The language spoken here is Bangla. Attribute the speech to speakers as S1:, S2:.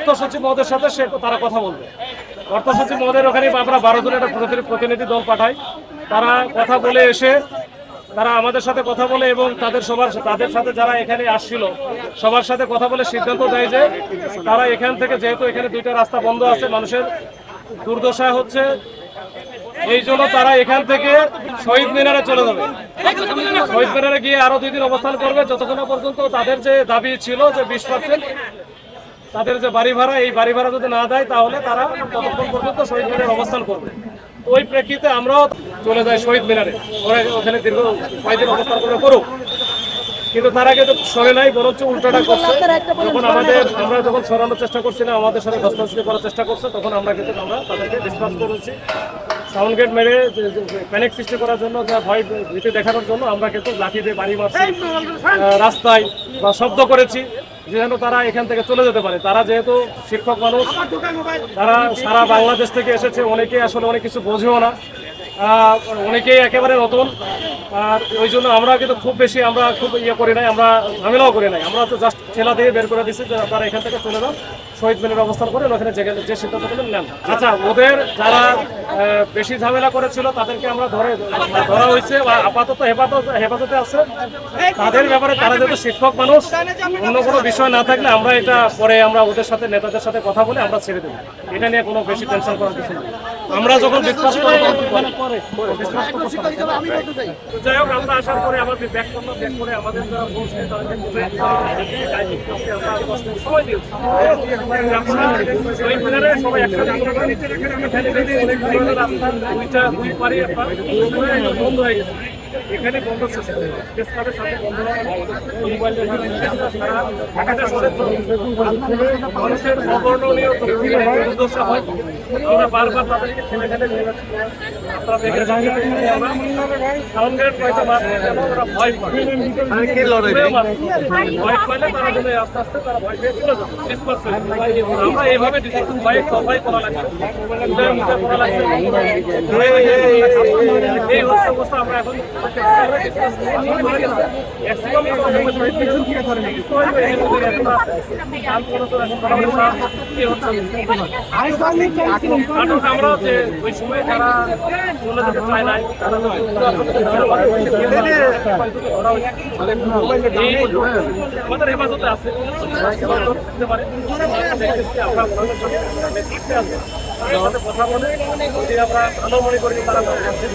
S1: অর্থ সচিব মহোদয়ের সাথে তারা কথা বলবে। অর্থ সচিব মহোদয়ের ওখানে আমরা 12 জনের একটা প্রতিনিধি দল পাঠাই। তারা কথা বলে এসে তারা আমাদের সাথে কথা বলে এবং তাদের সাথে যারা এখানে আসছিল সবার সাথে কথা বলে সিদ্ধান্ত দেয় যে তারা এখান থেকে, যেহেতু এখানে 2টা রাস্তা বন্ধ আছে, মানুষের দুর্দশা হচ্ছে, এই জন্য তারা এখান থেকে শহীদ মিনারে চলে যাবে। শহীদ মিনারে গিয়ে আরো 2 দিন অবস্থান করবে, যতক্ষণ পর্যন্ত তাদের যে দাবি ছিল যে 20% তাদের যে বাড়ি ভাড়া, এই বাড়ি ভাড়া যদি না দেয় তাহলে তারা ততক্ষণ পর্যন্ত শহীদ মিনারে অবস্থান করবে। ওই প্রেক্ষিতে আমরাও চলে যাই শহীদ মিনারে, ওখানে দীর্ঘ কয়েকদিন অবস্থান করুক। কিন্তু তারা কিন্তু শোনে নাই, বরঞ্চ উল্টাটা করছে। আমরা যখন সরানোর চেষ্টা করছি না, আমাদের সাথে ধস্তাধস্তি করার চেষ্টা করছে, তখন আমরা তাদেরকে ডিসকাস করেছি। সাউন্ড গেট মেরে প্যানিক সৃষ্টি করার জন্য, যা ভয় ভীতি দেখানোর জন্য আমরা কিন্তু লাঠি দিয়ে বাড়ি মারছি, রাস্তায় বা শব্দ করেছি যেন তারা এখান থেকে চলে যেতে পারে। তারা যেহেতু শিক্ষক মানুষ, তারা সারা বাংলাদেশ থেকে এসেছে, অনেকে আসলে অনেক কিছু বোঝেও না, অনেকেই একেবারে নতুন। আর ওই জন্য আমরা কিন্তু খুব বেশি খুব করি নাই, আমরা ঝামেলাও করি নাই। আমরা তো জাস্ট ঠেলা দিয়ে বের করে দিচ্ছি যে তারা এখান থেকে চলে যান, শহীদ মিনারে অবস্থান করেন, ওখানে যে সিদ্ধান্ত নেন। আচ্ছা, ওদের যারা বেশি ঝামেলা করেছিল তাদেরকে আমরা ধরা হয়েছে বা আপাতত হেফাজতে আছে। তাদের ব্যাপারে তারা যেহেতু শিক্ষক মানুষ, অন্য কোনো বিষয় না থাকলে আমরা এটা পরে ওদের সাথে, নেতাদের সাথে কথা বলে আমরা ছেড়ে দেবো। এটা নিয়ে কোনো বেশি টেনশন করার কিছু নেই। আমরা যখন বিশ্বাস করি, যাই হোক, আমরা আসার পরে আমাদের ব্যাক করে আমাদের যারা বলছে তাদেরকে সময় দিয়েছি। সবাই একসাথে রাস্তা দুই পারি বন্ধ হয়ে গেছে, এখানে বন্ধ প্রেসক্লাবের সাথে বন্ধ মানুষের অবর্ণনীয় দুর্দশা হয়। আমরা বারবার তাদেরকে ঠেলে ঠেলে নিয়ে যাচ্ছি। ভয় পাইলে তারা যদি আস্তে আস্তে তারা ভয় পেয়ে চলে যাবে। আমরা এইভাবে ভয় করা লাগছে, এই হচ্ছে অবস্থা। আমরা এখন আমরা যে ওই সময় যারা চলে যেতে চায় নাই, তারা আমাদের হেফাজতে আছে, কথা বলে যদি আমরা ভালো মনে করি তারা বাংলাদেশ